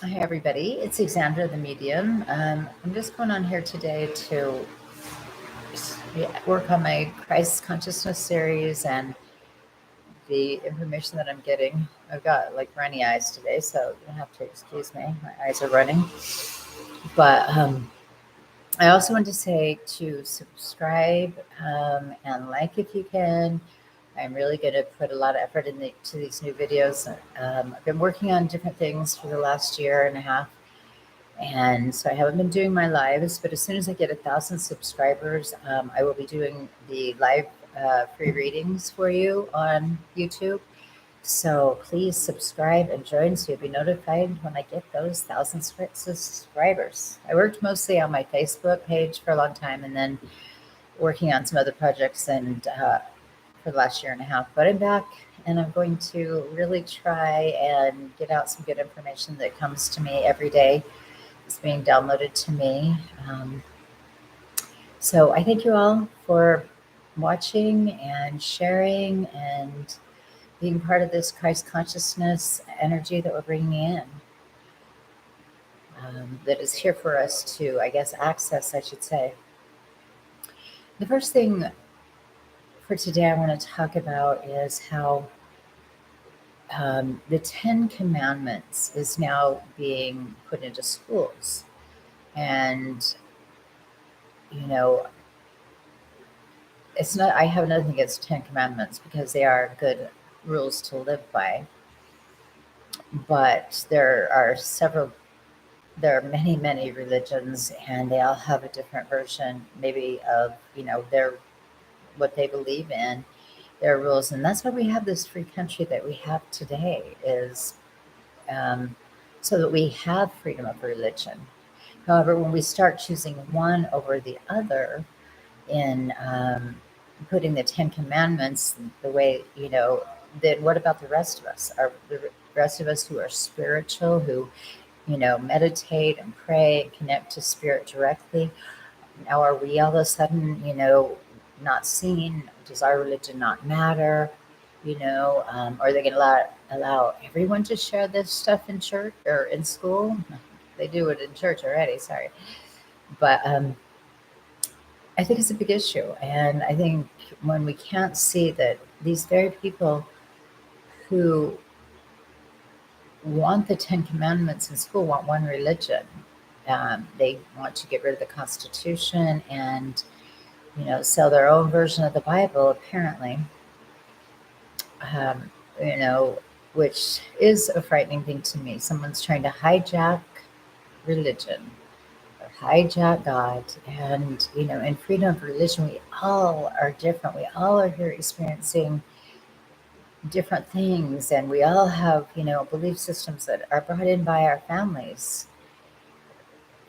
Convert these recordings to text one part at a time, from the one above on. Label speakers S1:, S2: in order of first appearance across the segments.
S1: Hi, everybody. It's Exandra, the medium. I'm just going on here today to work on my Christ consciousness series and the information that I'm getting. I've got like runny eyes today, so you have to excuse me. My eyes are running. But I also want to say to subscribe and like if you can. I'm really going to put a lot of effort into these new videos. I've been working on different things for the last year and a half. And so I haven't been doing my lives, but as soon as I get 1,000 subscribers, I will be doing the live free readings for you on YouTube. So please subscribe and join so you'll be notified when I get those 1,000 subscribers. I worked mostly on my Facebook page for a long time and then working on some other projects and for the last year and a half. But I'm back and I'm going to really try and get out some good information that comes to me every day. It's being downloaded to me. So I thank you all for watching and sharing and being part of this Christ consciousness energy that we're bringing in, that is here for us to, I guess, access, I should say. The first thing for today I want to talk about is how the Ten Commandments is now being put into schools. And, you know, it's not, I have nothing against 10 Commandments because they are good rules to live by. But there are many, many religions, and they all have a different version, maybe of, what they believe in, their rules. And that's why we have this free country that we have today, is um, so that we have freedom of religion. However, when we start choosing one over the other, in putting the Ten Commandments the way, then what about the rest of us? Are the rest of us who are spiritual, who, meditate and pray and connect to spirit directly? Now, are we all of a sudden, not seen? Does our religion not matter? Are they going to allow everyone to share this stuff in church or in school? They do it in church already, sorry. But I think it's a big issue. And I think when we can't see that these very people who want the Ten Commandments in school want one religion, they want to get rid of the Constitution and, sell their own version of the Bible, apparently, um, you know, which is a frightening thing to me. Someone's trying to hijack religion or hijack God. And, in freedom of religion, we all are different. We all are here experiencing different things, and we all have, belief systems that are brought in by our families,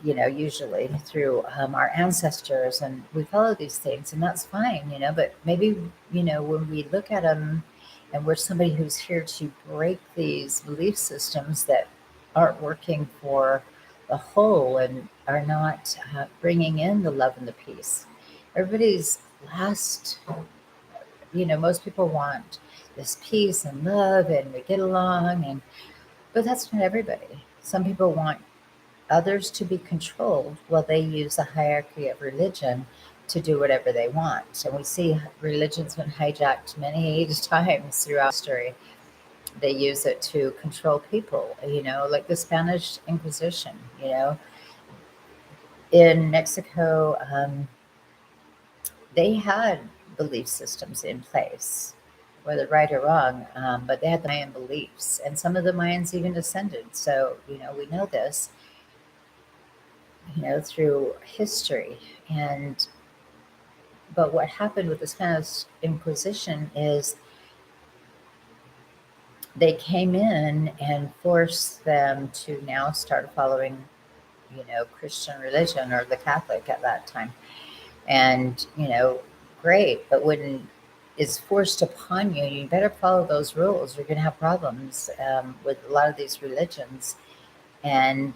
S1: usually through our ancestors, and we follow these things, and that's fine, but maybe, when we look at them and we're somebody who's here to break these belief systems that aren't working for the whole and are not bringing in the love and the peace. Everybody's last, most people want this peace and love and we get along, but that's not everybody. Some people want others to be controlled while they use the hierarchy of religion to do whatever they want. And we see religion's been hijacked many times throughout history. They use it to control people, like the Spanish Inquisition, in Mexico. They had belief systems in place, whether right or wrong, but they had the Mayan beliefs, and some of the Mayans even descended. So, we know this, through history. And but what happened with the Spanish Inquisition is they came in and forced them to now start following, Christian religion or the Catholic at that time. And, great, but when it's forced upon you, you better follow those rules. You're going to have problems with a lot of these religions. And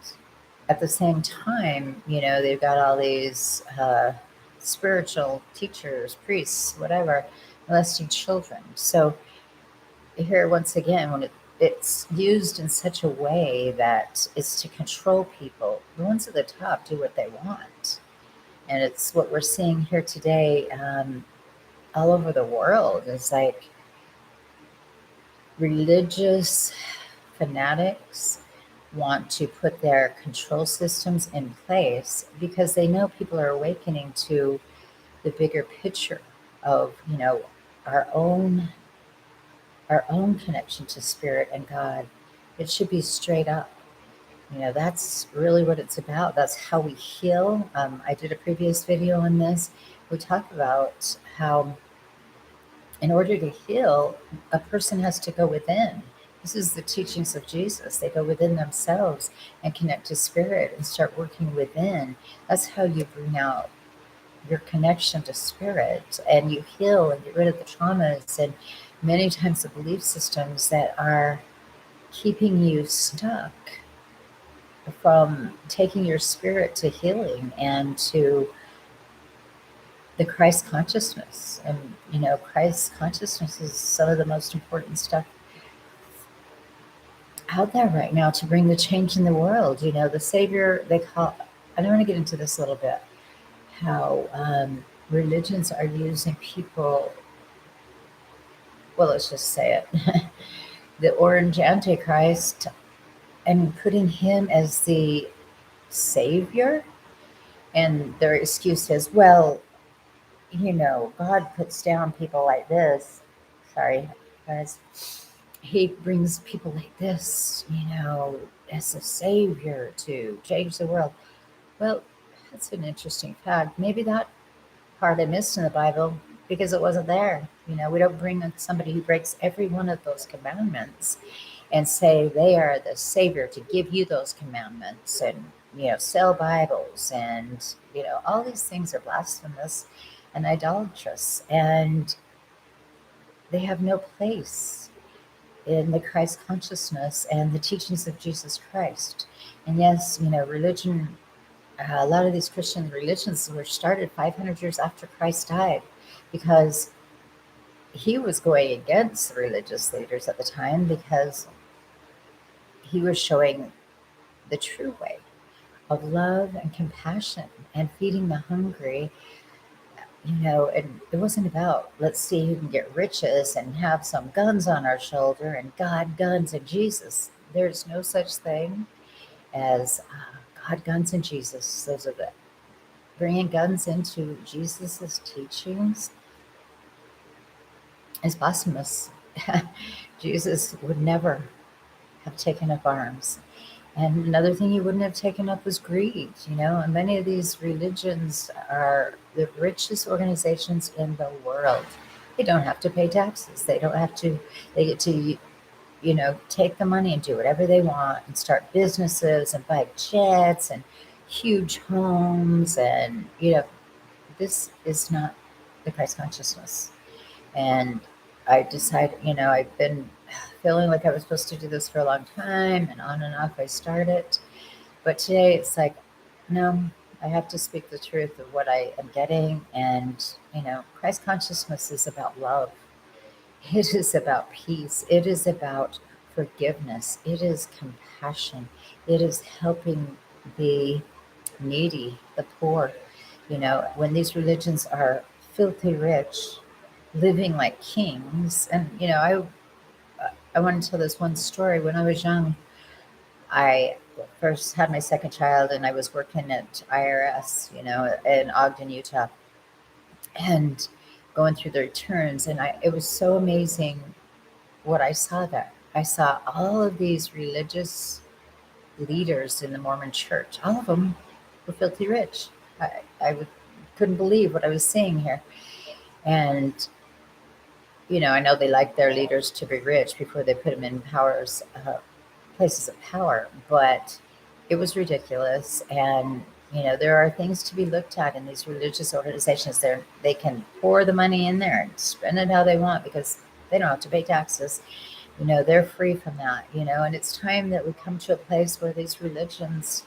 S1: at the same time, they've got all these spiritual teachers, priests, whatever, molesting children. So here, once again, it's used in such a way that it's to control people. The ones at the top do what they want. And it's what we're seeing here today, all over the world. It's like religious fanatics want to put their control systems in place because they know people are awakening to the bigger picture of, our own our own connection to spirit and God. It should be straight up. That's really what it's about. That's how we heal. I did a previous video on this. We talk about how, in order to heal, a person has to go within. This is the teachings of Jesus. They go within themselves and connect to spirit and start working within. That's how you bring out your connection to spirit, and you heal and get rid of the traumas and many times the belief systems that are keeping you stuck from taking your spirit to healing and to the Christ consciousness. And, Christ consciousness is some of the most important stuff out there right now to bring the change in the world. The Savior, and I want to get into this a little bit, how religions are using people, well, let's just say it, the orange antichrist, and putting him as the savior. And their excuse is, well, God puts down people like this. Sorry, guys. He brings people like this, as a savior to change the world. Well, that's an interesting fact. Maybe that part I missed in the Bible because it wasn't there. We don't bring somebody who breaks every one of those commandments and say they are the savior to give you those commandments and, sell Bibles and, all these things are blasphemous and idolatrous, and they have no place in the Christ consciousness and the teachings of Jesus Christ. And yes, religion, a lot of these Christian religions were started 500 years after Christ died because he was going against the religious leaders at the time, because he was showing the true way of love and compassion and feeding the hungry. And it wasn't about, let's see who can get riches and have some guns on our shoulder and God, guns, and Jesus. There's no such thing as God, guns, and Jesus. Those are the bringing guns into Jesus's teachings is blasphemous. Jesus would never have taken up arms. And another thing he wouldn't have taken up was greed, and many of these religions are the richest organizations in the world. They don't have to pay taxes. They get to, take the money and do whatever they want and start businesses and buy jets and huge homes. And, this is not the Christ consciousness. And I decided, I've been feeling like I was supposed to do this for a long time, and on and off I started. But today it's like, no, I have to speak the truth of what I am getting. And, Christ consciousness is about love. It is about peace. It is about forgiveness. It is compassion. It is helping the needy, the poor. When these religions are filthy rich, living like kings. And, I want to tell this one story. When I was young, I first had my second child and I was working at IRS, in Ogden, Utah, and going through the returns. And it was so amazing what I saw there. I saw all of these religious leaders in the Mormon church. All of them were filthy rich. I couldn't believe what I was seeing here. And, I know they like their leaders to be rich before they put them in places of power, but it was ridiculous. And, there are things to be looked at in these religious organizations. They can pour the money in there and spend it how they want because they don't have to pay taxes. They're free from that, and it's time that we come to a place where these religions,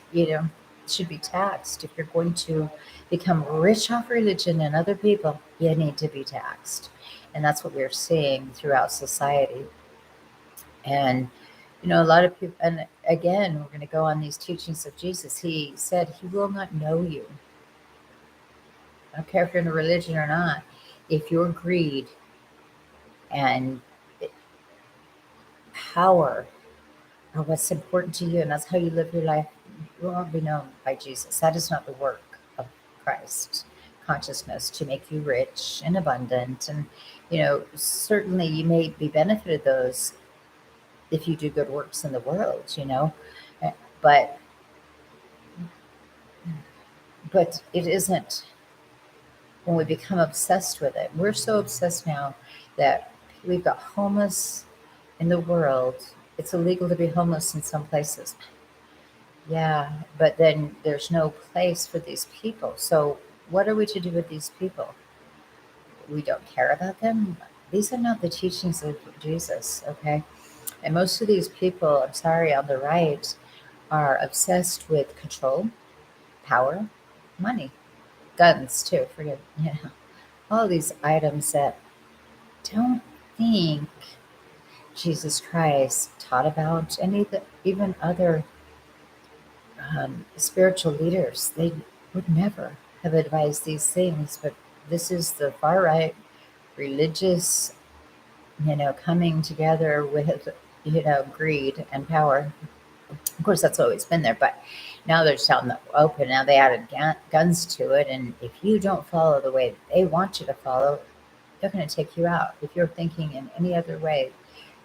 S1: should be taxed. If you're going to become rich off religion and other people, you need to be taxed. And that's what we're seeing throughout society. And You know, a lot of people, and again, we're going to go on these teachings of Jesus. He said, He will not know you. I don't care if you're in a religion or not. If your greed and power are what's important to you, and that's how you live your life, you won't be known by Jesus. That is not the work of Christ consciousness to make you rich and abundant. And, you know, certainly you may be benefited those if you do good works in the world, you know, but it isn't when we become obsessed with it. We're so obsessed now that we've got homeless in the world. It's illegal to be homeless in some places. Yeah, but then there's no place for these people. So what are we to do with these people? We don't care about them. These are not the teachings of Jesus, okay? And most of these people, I'm sorry, on the right are obsessed with control, power, money, guns too, forget, all these items that don't think Jesus Christ taught about any of the even other spiritual leaders. They would never have advised these things, but this is the far right religious, coming together with, greed and power. Of course, that's always been there, but now they're just out in the open. Now they added guns to it, and if you don't follow the way they want you to follow, they're going to take you out. If you're thinking in any other way,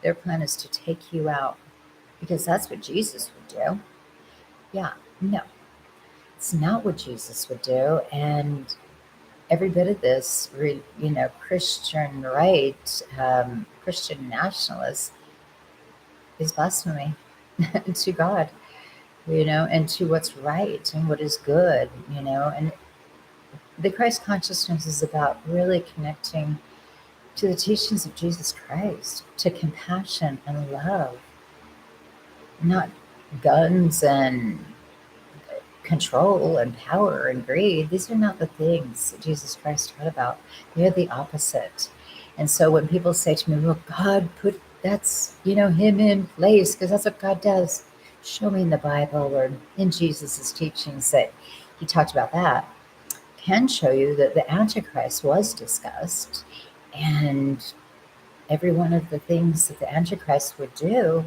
S1: their plan is to take you out because that's what Jesus would do. Yeah, no, it's not what Jesus would do. And every bit of this, Christian right, Christian nationalist is blasphemy to God, and to what's right and what is good, and the Christ consciousness is about really connecting to the teachings of Jesus Christ, to compassion and love, not guns and control and power and greed. These are not the things that Jesus Christ taught about. They're the opposite. And so when people say to me, well, God put that's, him in place because that's what God does. Show me in the Bible or in Jesus's teachings that he talked about that. Can show you that the Antichrist was discussed, and every one of the things that the Antichrist would do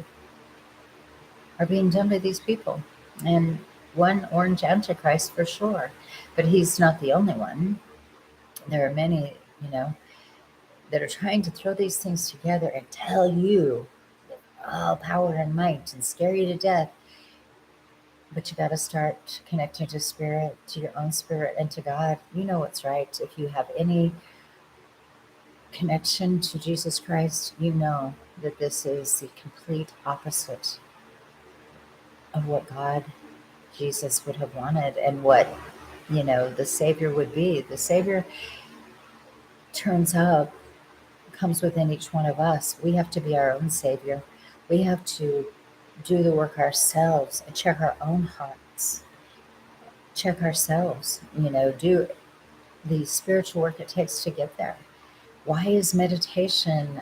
S1: are being done by these people. And one orange Antichrist for sure, but he's not the only one. There are many, that are trying to throw these things together and tell you all power and might and scare you to death. But you got to start connecting to spirit, to your own spirit, and to God. You know what's right. If you have any connection to Jesus Christ, you know that this is the complete opposite of what God, Jesus would have wanted and what, the Savior would be. The Savior turns up, comes within each one of us. We have to be our own Savior. We have to do the work ourselves and check our own hearts. Check ourselves, do the spiritual work it takes to get there. Why is meditation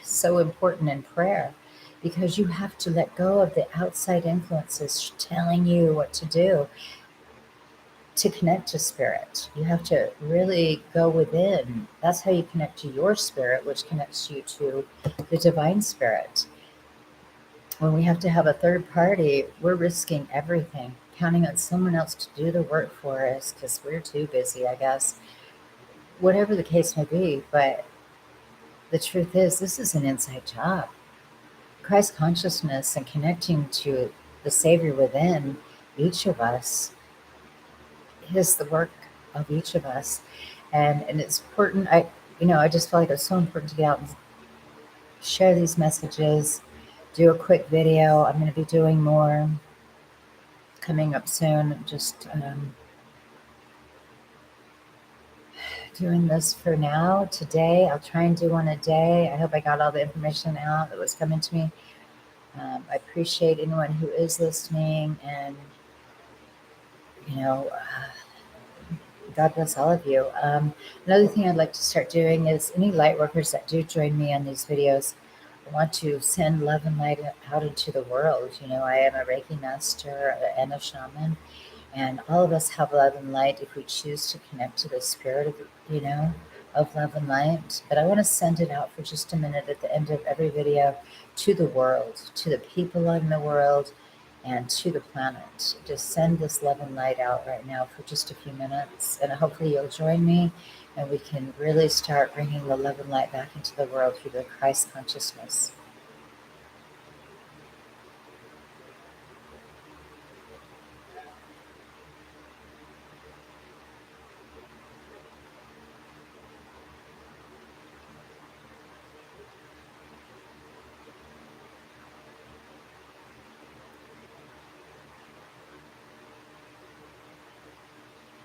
S1: so important in prayer? Because you have to let go of the outside influences telling you what to do to connect to spirit. You have to really go within. That's how you connect to your spirit, which connects you to the divine spirit. When we have to have a third party, we're risking everything, counting on someone else to do the work for us because we're too busy, I guess. Whatever the case may be, but the truth is, this is an inside job. Christ consciousness and connecting to the Savior within each of us is the work of each of us. And it's important. I just feel like it's so important to get out and share these messages, do a quick video. I'm going to be doing more coming up soon. Just doing this for now. Today, I'll try and do one a day. I hope I got all the information out that was coming to me. I appreciate anyone who is listening, and God bless all of you. Another thing I'd like to start doing is any light workers that do join me on these videos, I want to send love and light out into the world. I am a Reiki master and a shaman, and all of us have love and light if we choose to connect to the spirit of love and light. But I want to send it out for just a minute at the end of every video to the world, to the people in the world, and to the planet. Just send this love and light out right now for just a few minutes, and hopefully you'll join me, and we can really start bringing the love and light back into the world through the Christ consciousness.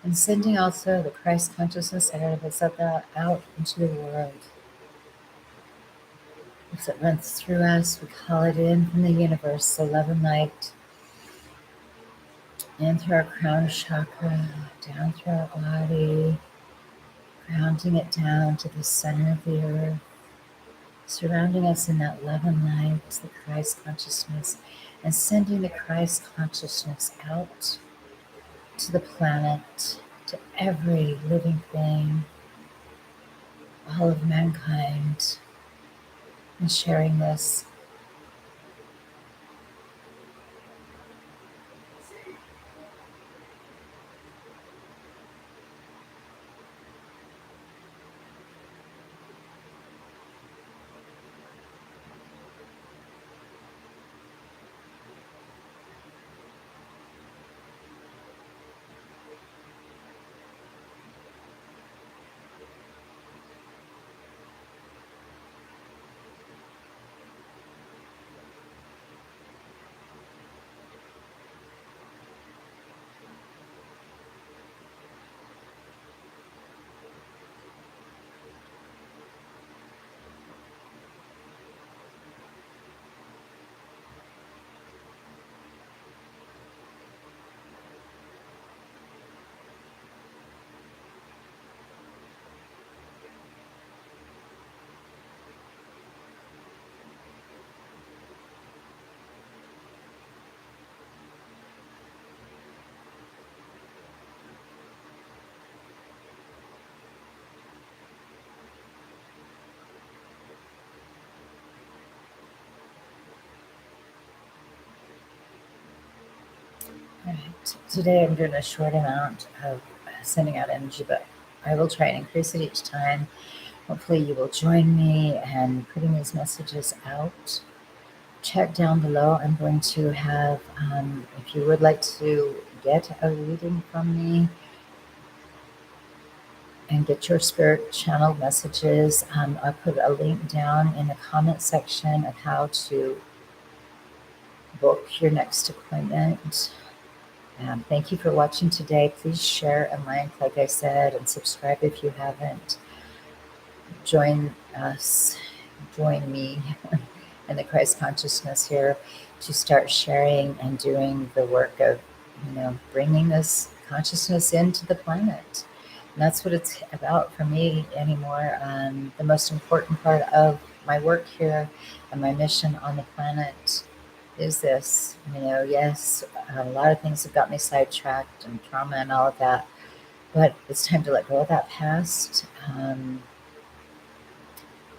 S1: And sending also the Christ consciousness out into the world. As it runs through us, we call it in from the universe, the love and light, in through our crown chakra, down through our body, grounding it down to the center of the earth, surrounding us in that love and light, the Christ consciousness, and sending the Christ consciousness out to the planet, to every living thing, all of mankind, and sharing this. All right. Today I'm doing a short amount of sending out energy, but I will try and increase it each time. Hopefully you will join me and putting these messages out. Check down below. I'm going to have, if you would like to get a reading from me and get your spirit channel messages, I'll put a link down in the comment section of how to book your next appointment. Thank you for watching today. Please share and like I said, and subscribe if you haven't. Join us, join me in the Christ consciousness here to start sharing and doing the work of, bringing this consciousness into the planet. And that's what it's about for me anymore. The most important part of my work here and my mission on the planet is this. Yes, a lot of things have got me sidetracked and trauma and all of that, but it's time to let go of that past and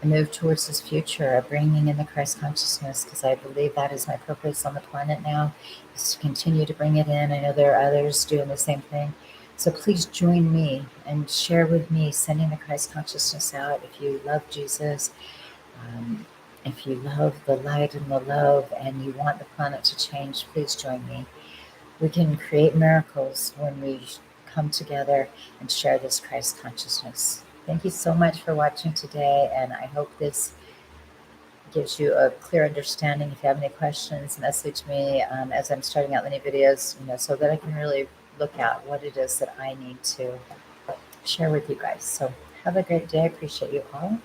S1: move towards this future of bringing in the Christ consciousness, because I believe that is my purpose on the planet now, is to continue to bring it in. I know there are others doing the same thing. So please join me and share with me, sending the Christ consciousness out. If you love Jesus, if you love the light and the love and you want the planet to change, please join me. We can create miracles when we come together and share this Christ consciousness. Thank you so much for watching today, and I hope this gives you a clear understanding. If you have any questions, message me as I'm starting out the new videos, so that I can really look at what it is that I need to share with you guys. So have a great day. I appreciate you all.